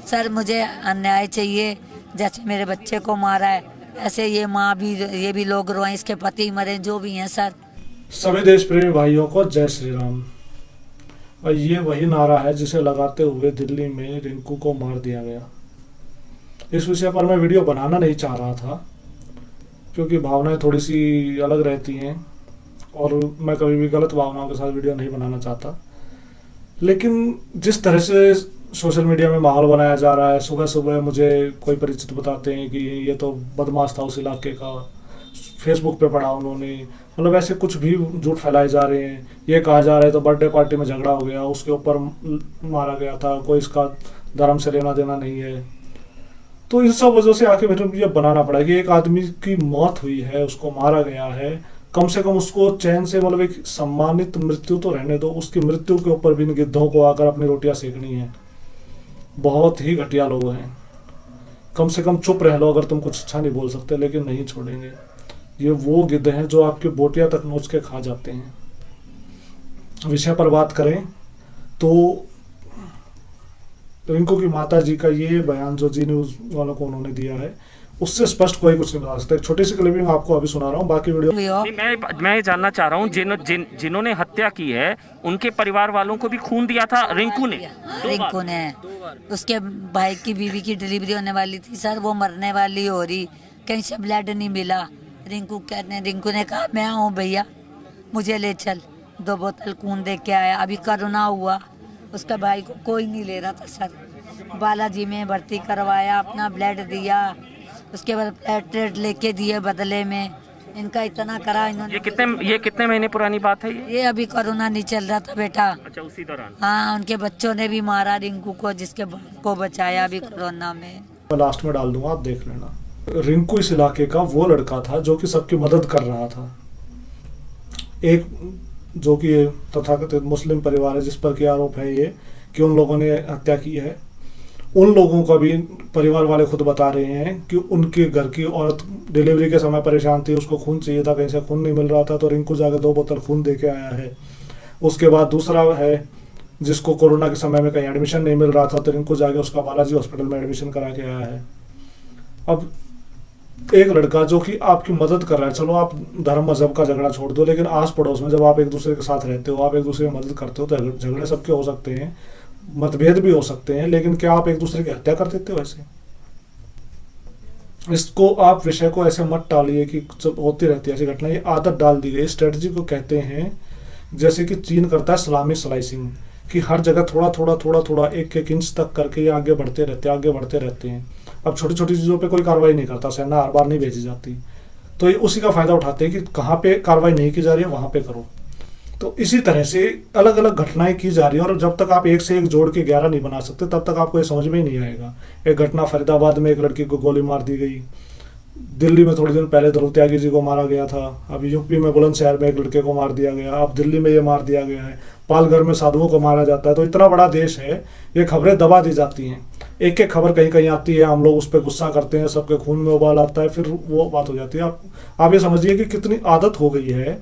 Sir मुझे अन्याय चाहिए, जैसे मेरे बच्चे को मारा है ऐसे ये माँ भी, ये भी लोग रोएं, इसके पति मरे, जो भी हैं सर। सभी देश प्रेमी भाइयों को जय श्री राम। और ये वही नारा है जिसे लगाते हुए दिल्ली में रिंकू को मार दिया गया। इस विषय पर मैं वीडियो बनाना नहीं चाह रहा था क्योंकि भावनाएं थोड़ी सी अलग रहती हैं और मैं कभी भी गलत भावनाओं के साथ वीडियो नहीं बनाना चाहता। लेकिन जिस तरह से सोशल मीडिया में माहौल बनाया जा रहा है, सुबह सुबह मुझे कोई परिचित बताते हैं कि ये तो बदमाश था उस इलाके का, फेसबुक पे पढ़ा उन्होंने, मतलब ऐसे कुछ भी झूठ फैलाए जा रहे हैं। ये कहा जा रहा है तो बर्थडे पार्टी में झगड़ा हो गया, उसके ऊपर मारा गया था, कोई इसका धर्म से लेना देना नहीं है। तो इन सब वजह से आखिर मेरे ये बनाना पड़ा कि एक आदमी की मौत हुई है, उसको मारा गया है, कम से कम उसको चैन से, मतलब एक सम्मानित मृत्यु तो रहने दो, उसकी मृत्यु के ऊपर भी इन गिद्धों को आकर अपनी रोटियां सेकनी है। बहुत ही घटिया लोग हैं। कम से कम चुप रह लो अगर तुम कुछ अच्छा नहीं बोल सकते, लेकिन नहीं छोड़ेंगे। ये वो गिद्ध हैं जो आपकी बोटियां तक नोच के खा जाते हैं। विषय पर बात करें तो रिंकू की माता जी का ये बयान जो जी न्यूज वालों को उन्होंने दिया है, उससे स्पष्ट कोई कुछ नहीं बता सकता। एक छोटी सी क्लिपिंग आपको अभी सुना रहा हूँ, बाकी वीडियो नहीं, मैं ये जानना चाह रहा हूँ जिन्होंने हत्या की है उनके परिवार वालों को भी खून दिया था रिंकू ने? रिंकू ने, उसके भाई की बीवी की डिलीवरी होने वाली थी सर, वो मरने वाली हो रही, कहीं से ब्लड नहीं मिला। रिंकू ने कहा मैं हूँ भैया, मुझे ले चल, 2 बोतल खून दे के आया। अभी कोरोना हुआ, उसका भाई को कोई नहीं ले रहा था सर, बालाजी में भर्ती करवाया, अपना ब्लड दिया, उसके बाद प्लेटलेट लेके दिए बदले में। इनका इतना करा इन्होंने। ये कितने महीने पुरानी बात है ये? अभी कोरोना नहीं चल रहा था बेटा। अच्छा, उसी दौरान। हाँ, उनके बच्चों ने भी मारा रिंकू को, जिसके बाप को बचाया अभी कोरोना में। मैं लास्ट में डाल दूंगा, आप देख लेना। रिंकू इस इलाके का वो लड़का था जो कि सबकी मदद कर रहा था। एक जो कि तथाकथित मुस्लिम परिवार है जिस पर कि आरोप है ये कि उन लोगों ने हत्या की है, उन लोगों का भी परिवार वाले खुद बता रहे हैं कि उनके घर की औरत डिलीवरी के समय परेशान थी, उसको खून चाहिए था, कहीं से खून नहीं मिल रहा था, तो रिंकू जाकर 2 बोतल खून दे के आया है। उसके बाद दूसरा है जिसको कोरोना के समय में कहीं एडमिशन नहीं मिल रहा था, तो रिंकू जाके उसका बालाजी हॉस्पिटल में एडमिशन करा के आया है। अब एक लड़का जो कि आपकी मदद कर रहा है, चलो आप धर्म मजहब का झगड़ा छोड़ दो, लेकिन आस पड़ोस में जब आप एक दूसरे के साथ रहते हो, आप एक दूसरे की मदद करते हो, तो झगड़े सबके हो सकते हैं, मतभेद भी हो सकते हैं, लेकिन क्या आप एक दूसरे की हत्या कर देते हो ऐसे? इसको आप विषय को ऐसे मत टालिए कि होती रहती है ऐसी घटना। ये आदत डाल दी गई, स्ट्रेटजी को कहते हैं, जैसे कि चीन करता है सलामी स्लाइसिंग, कि हर जगह थोड़ा थोड़ा थोड़ा थोड़ा 1-1 इंच तक करके ये आगे बढ़ते रहते हैं। अब छोटी छोटी चीज़ों पे कोई कार्रवाई नहीं करता, सेना हर बार नहीं भेजी जाती, तो ये उसी का फायदा उठाते हैं कि कहाँ पे कार्रवाई नहीं की जा रही है वहाँ पे करो। तो इसी तरह से अलग अलग घटनाएं की जा रही है, और जब तक आप एक से एक जोड़ के 11 नहीं बना सकते तब तक आपको ये समझ में ही नहीं आएगा। एक घटना फरीदाबाद में एक लड़की को गोली मार दी गई, दिल्ली में थोड़े दिन पहले ध्रुव त्यागी जी को मारा गया था, अभी यूपी में बुलंदशहर में एक लड़के को मार दिया गया, अब दिल्ली में ये मार दिया गया है, पालघर में साधुओं को मारा जाता है। तो इतना बड़ा देश है, ये खबरें दबा दी जाती हैं, एक एक खबर कहीं कहीं आती है, हम लोग उस पर गुस्सा करते हैं, सबके खून में उबाल आता है, फिर वो बात हो जाती है। आप ये समझिए कि कितनी आदत हो गई है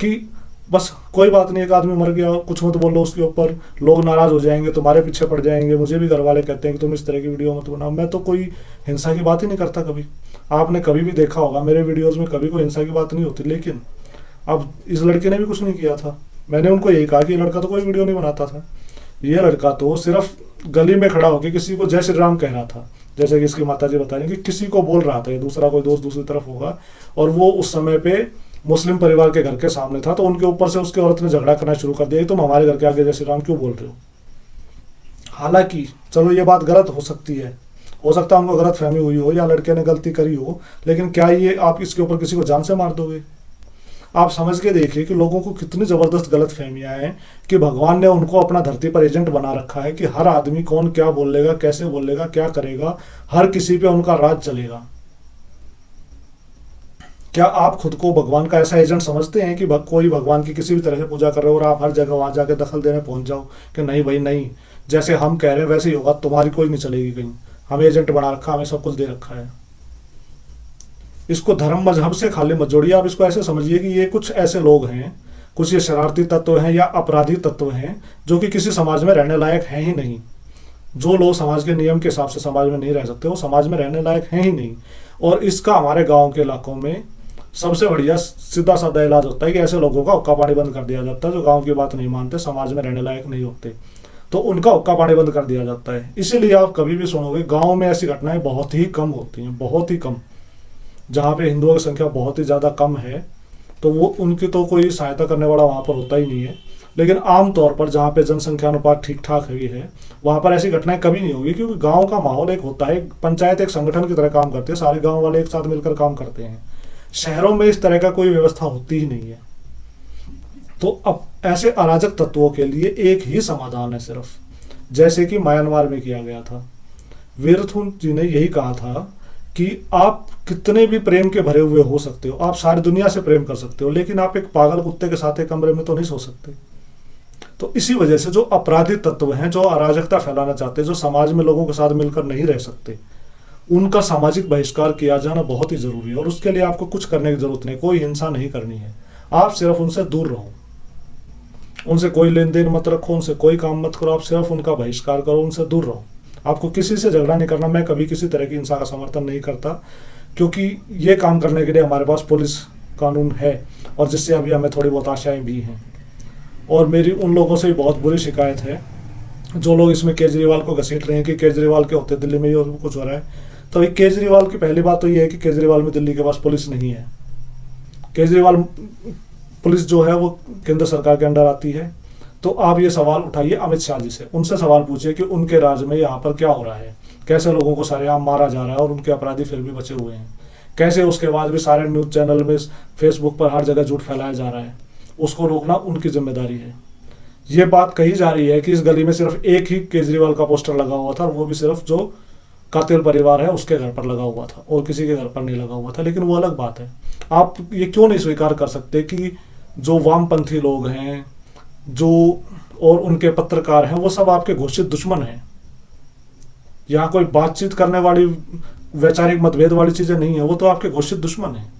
कि बस कोई बात नहीं, एक आदमी मर गया, कुछ मत बोलो उसके ऊपर, लोग नाराज हो जाएंगे, तुम्हारे पीछे पड़ जाएंगे। मुझे भी घर वाले कहते हैं कि तुम इस तरह की वीडियो मत बनाओ। मैं तो कोई हिंसा की बात ही नहीं करता कभी। आपने कभी भी देखा होगा मेरे वीडियोस में कभी कोई हिंसा की बात नहीं होती। लेकिन अब इस लड़के ने भी कुछ नहीं किया था, मैंने उनको यही कहा कि लड़का तो कोई वीडियो नहीं बनाता था, ये लड़का तो सिर्फ गली में खड़ा होकर किसी को जय श्री राम कह रहा था, जैसे कि इसकी माताजी बता रही कि किसी को बोल रहा था, ये दूसरा कोई दोस्त दूसरी तरफ होगा, और वो उस समय पे मुस्लिम परिवार के घर के सामने था, तो उनके ऊपर से उसके औरत ने झगड़ा करना शुरू कर दिया, तुम हमारे घर के आगे जय श्री राम क्यों बोल रहे हो। हालांकि चलो ये बात गलत हो सकती है, हो सकता है उनको गलत फहमी हुई हो या लड़के ने गलती करी हो, लेकिन क्या ये आप इसके ऊपर किसी को जान से मार दोगे? आप समझ के देखिए कि लोगों को कितनी जबरदस्त गलत फहमियां हैं कि भगवान ने उनको अपना धरती पर एजेंट बना रखा है कि हर आदमी कौन क्या बोलेगा, कैसे बोलेगा, क्या करेगा, हर किसी पे उनका राज चलेगा। क्या आप खुद को भगवान का ऐसा एजेंट समझते हैं कि कोई भगवान की किसी भी तरह से पूजा कर रहे हो और आप हर जगह वहां जाके दखल देने पहुंच जाओ कि नहीं भाई नहीं, जैसे हम कह रहे हैं वैसे ही होगा, तुम्हारी कोई नहीं चलेगी कहीं, हमें एजेंट बना रखा, हमें सब कुछ दे रखा है। इसको धर्म मजहब से खाली मत जोड़िए, आप इसको ऐसे समझिए कि ये कुछ ऐसे लोग हैं, कुछ ये शरारती तत्व हैं या अपराधी तत्व हैं जो कि किसी समाज में रहने लायक हैं ही नहीं। जो लोग समाज के नियम के हिसाब से समाज में नहीं रह सकते वो समाज में रहने लायक हैं ही नहीं। और इसका हमारे गांव के इलाकों में सबसे बढ़िया सीधा साधा इलाज होता है कि ऐसे लोगों का हुक्का पानी बंद कर दिया जाता है जो गांव की बात नहीं मानते, समाज में रहने लायक नहीं होते, तो उनका हुक्का पानी बंद कर दिया जाता है। इसीलिए आप कभी भी सुनोगे गाँव में ऐसी घटनाएं बहुत ही कम होती हैं, बहुत ही कम। जहाँ पे हिंदुओं की संख्या बहुत ही ज़्यादा कम है तो वो उनकी तो कोई सहायता करने वाला वहाँ पर होता ही नहीं है। लेकिन आमतौर पर जहाँ पे जनसंख्या अनुपात ठीक ठाक हुई है वहाँ पर ऐसी घटनाएं कभी नहीं होगी, क्योंकि गांव का माहौल एक होता है, पंचायत एक संगठन की तरह काम करती है, सारे गांव वाले एक साथ मिलकर काम करते हैं। शहरों में इस तरह का कोई व्यवस्था होती ही नहीं है। तो अब ऐसे अराजक तत्वों के लिए एक ही समाधान है सिर्फ, जैसे कि म्यांमार में किया गया था। वीरथुन जी ने यही कहा था कि आप कितने भी प्रेम के भरे हुए हो सकते हो, आप सारी दुनिया से प्रेम कर सकते हो, लेकिन आप एक पागल कुत्ते के साथ एक कमरे में तो नहीं सो सकते। तो इसी वजह से जो अपराधी तत्व हैं, जो अराजकता फैलाना चाहते हैं, जो समाज में लोगों के साथ मिलकर नहीं रह सकते, उनका सामाजिक बहिष्कार किया जाना बहुत ही जरूरी है। और उसके लिए आपको कुछ करने की जरूरत नहीं, कोई हिंसा नहीं करनी है, आप सिर्फ उनसे दूर रहो, उनसे कोई लेन देन मत रखो, उनसे कोई काम मत करो, आप सिर्फ उनका बहिष्कार करो, उनसे दूर रहो। आपको किसी से झगड़ा नहीं करना। मैं कभी किसी तरह की हिंसा का समर्थन नहीं करता, क्योंकि ये काम करने के लिए हमारे पास पुलिस कानून है और जिससे अभी हमें थोड़ी बहुत आशाएं भी हैं। और मेरी उन लोगों से भी बहुत बुरी शिकायत है जो लोग इसमें केजरीवाल को घसीट रहे हैं कि केजरीवाल के होते दिल्ली में ये कुछ हो रहा है। तो केजरीवाल की पहली बात तो ये है कि केजरीवाल में दिल्ली के पास पुलिस नहीं है। केजरीवाल पुलिस जो है वो केंद्र सरकार के अंडर आती है। तो आप ये सवाल उठाइए अमित शाह जी से, उनसे सवाल पूछिए कि उनके राज्य में यहाँ पर क्या हो रहा है, कैसे लोगों को सरेआम मारा जा रहा है और उनके अपराधी फिर भी बचे हुए हैं, कैसे उसके बाद भी सारे न्यूज़ चैनल में, फेसबुक पर हर जगह झूठ फैलाया जा रहा है। उसको रोकना उनकी जिम्मेदारी है। ये बात कही जा रही है कि इस गली में सिर्फ एक ही केजरीवाल का पोस्टर लगा हुआ था और वो भी सिर्फ जो कातिल परिवार है उसके घर पर लगा हुआ था और किसी के घर पर नहीं लगा हुआ था, लेकिन वो अलग बात है। आप ये क्यों नहीं स्वीकार कर सकते कि जो वामपंथी लोग हैं जो और उनके पत्रकार हैं वो सब आपके घोषित दुश्मन हैं। यहाँ कोई बातचीत करने वाली वैचारिक मतभेद वाली चीजें नहीं है, वो तो आपके घोषित दुश्मन है।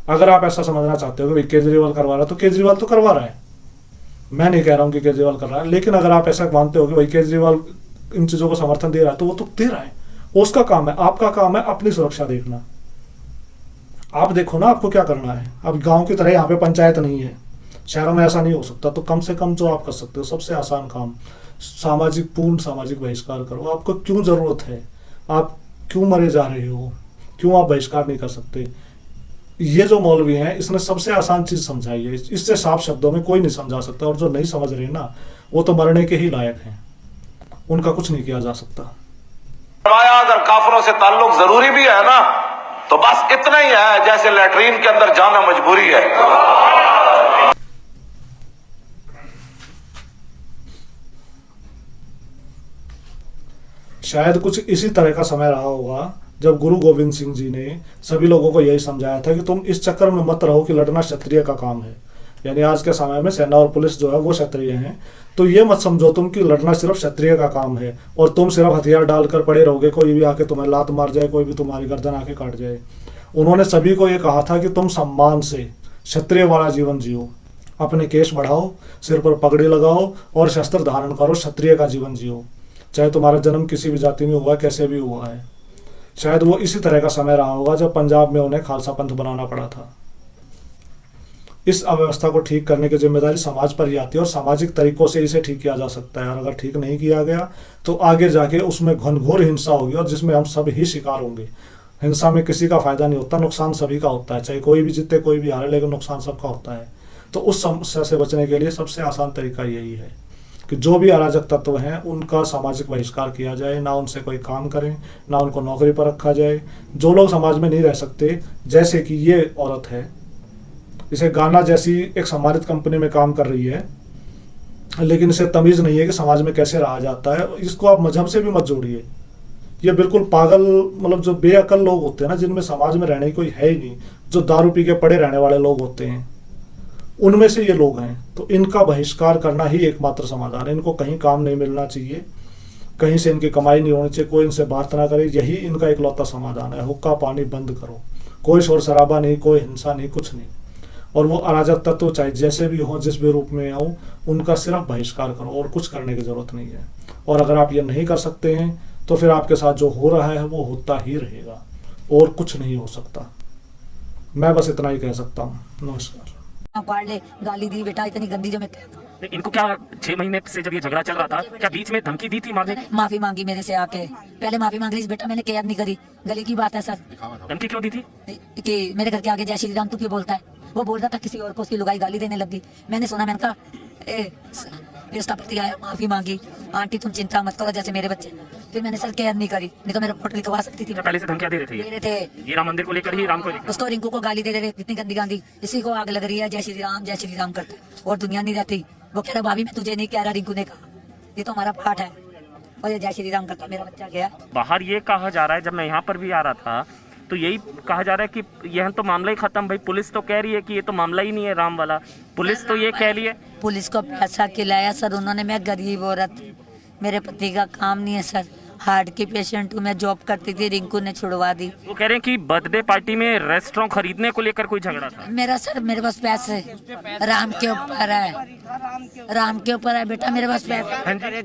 अगर आप ऐसा समझना चाहते हो कि भाई केजरीवाल करवा रहा है तो केजरीवाल तो करवा रहा है, मैं नहीं कह रहा हूँ कि केजरीवाल कर रहा है, लेकिन अगर आप ऐसा मानते हो कि भाई केजरीवाल इन चीजों को समर्थन दे रहा है तो वो तो दे रहा है, उसका काम है। आपका काम है अपनी सुरक्षा देखना। आप देखो ना आपको क्या करना है। अब गांव की तरह यहाँ पे पंचायत नहीं है, शहरों में ऐसा नहीं हो सकता, तो कम से कम जो आप कर सकते हो सबसे आसान काम, पूर्ण सामाजिक बहिष्कार करो। आपको क्यों जरूरत है, आप क्यों मरे जा रहे हो, क्यों आप बहिष्कार नहीं कर सकते? ये जो मौलवी हैं इसने सबसे आसान चीज समझाई है, इससे साफ शब्दों में कोई नहीं समझा सकता। और जो नहीं समझ रहे ना वो तो मरने के ही लायक हैं, उनका कुछ नहीं किया जा सकता। अगर काफिरों से ताल्लुक जरूरी भी है ना तो बस इतना ही है जैसे लैट्रीन के अंदर जाना मजबूरी है। शायद कुछ इसी तरह का समय रहा होगा जब गुरु गोविंद सिंह जी ने सभी लोगों को यही समझाया था कि तुम इस चक्कर में मत रहो कि लड़ना क्षत्रिय का काम है। यानी आज के समय में सेना और पुलिस जो है वो क्षत्रिय हैं, तो ये मत समझो तुम कि लड़ना सिर्फ क्षत्रिय का काम है और तुम सिर्फ हथियार डालकर पड़े रहोगे, कोई भी आके तुम्हें लात मार जाए, कोई भी तुम्हारी गर्दन आके काट जाए। उन्होंने सभी को ये कहा था कि तुम सम्मान से क्षत्रिय वाला जीवन जियो, अपने केश बढ़ाओ, सिर पर पगड़ी लगाओ और शस्त्र धारण करो, क्षत्रिय का जीवन जियो, चाहे तुम्हारा जन्म किसी भी जाति में हुआ, कैसे भी हुआ है। शायद वो इसी तरह का समय रहा होगा जब पंजाब में उन्हें खालसा पंथ बनाना पड़ा था। इस अव्यवस्था को ठीक करने की जिम्मेदारी समाज पर ही आती है और सामाजिक तरीकों से इसे ठीक किया जा सकता है। और अगर ठीक नहीं किया गया तो आगे जाके उसमें घनघोर हिंसा होगी और जिसमें हम सब ही शिकार होंगे। हिंसा में किसी का फायदा नहीं होता, नुकसान सभी का होता है, चाहे कोई भी जीते कोई भी हारे, लेकिन नुकसान सबका होता है। तो उस समस्या से बचने के लिए सबसे आसान तरीका यही है कि जो भी अराजक तत्व हैं उनका सामाजिक बहिष्कार किया जाए, ना उनसे कोई काम करें, ना उनको नौकरी पर रखा जाए। जो लोग समाज में नहीं रह सकते, जैसे कि ये औरत है, इसे गाना जैसी एक सम्मानित कंपनी में काम कर रही है, लेकिन इसे तमीज नहीं है कि समाज में कैसे रहा जाता है। इसको आप मजहब से भी मत जोड़िए। ये बिल्कुल पागल, मतलब जो बेअकल लोग होते हैं ना, जिनमें समाज में रहने की कोई है ही नहीं, जो दारू पी के पड़े रहने वाले लोग होते हैं, उनमें से ये लोग हैं। तो इनका बहिष्कार करना ही एकमात्र समाधान है। इनको कहीं काम नहीं मिलना चाहिए, कहीं से इनकी कमाई नहीं होनी चाहिए, कोई इनसे बात ना करे, यही इनका इकलौता समाधान है। हुक्का पानी बंद करो, कोई शोर शराबा नहीं, कोई हिंसा नहीं, कुछ नहीं। और वो अराजक तत्व चाहे जैसे भी हो, जिस भी रूप में हो, उनका सिर्फ बहिष्कार करो और कुछ करने की जरूरत नहीं है। और अगर आप ये नहीं कर सकते हैं तो फिर आपके साथ जो हो रहा है वो होता ही रहेगा और कुछ नहीं हो सकता। मैं बस इतना ही कह सकता हूँ। नमस्कार। पाड़ ले, गाली दी बेटा इतनी गंदी जो मैं इनको क्या 6 महीने से जब ये झगड़ा चल रहा था क्या बीच में धमकी दी थी मारने की? माफी मांगी मेरे से आके, पहले माफी मांग ली बेटा, मैंने केयर नहीं करी, गले की बात है सर। धमकी क्यों दी थी? कि मेरे घर के आगे जय श्री राम तू क्यों बोलता है, वो बोल रहा था किसी और को, उसकी लुगाई गाली देने लगी। मैंने सुना, मैंने कहा फिर उसका पति आया, माफी मांगी, आंटी तुम चिंता मत करो जैसे मेरे बच्चे। फिर मैंने सर केयर नहीं करी, नहीं तो मेरा रिपोर्ट लिखवा सकती थी। पहले से धमकियां दे रहे थे दे रहे थे ये राम मंदिर को लेकर ही, राम को लेकर। उसको, रिंकू को गाली दे रहे थे, इतनी गंदी गाली, इसी को आग लग रही है, जय श्री राम करते और दुनिया नहीं रहती। वो कह रहा भाभी मैं तुझे नहीं कह रहा, रिंकू ने कहा ये तो हमारा पाठ है और ये जय श्री राम करता मेरा बच्चा गया। बाहर ये कहा जा रहा है, जब मैं यहाँ पर भी आ रहा था तो यही कहा जा रहा है कि यह तो मामला ही खत्म। भाई पुलिस तो कह रही है कि ये तो मामला ही नहीं है राम वाला, पुलिस तो ये कह रही है। पुलिस को पैसा खिलाया सर उन्होंने, मैं गरीब औरत, मेरे पति का काम नहीं है सर, हार्ट की पेशेंट हूँ, मैं जॉब करती थी, रिंकू ने छुड़वा दी। वो कह रहे हैं कि बर्थडे पार्टी में रेस्टोरेंट खरीदने को लेकर कोई झगड़ा था। मेरा सर, मेरे पास पैसे राम के ऊपर है, राम के ऊपर है बेटा, मेरे पास पैसे।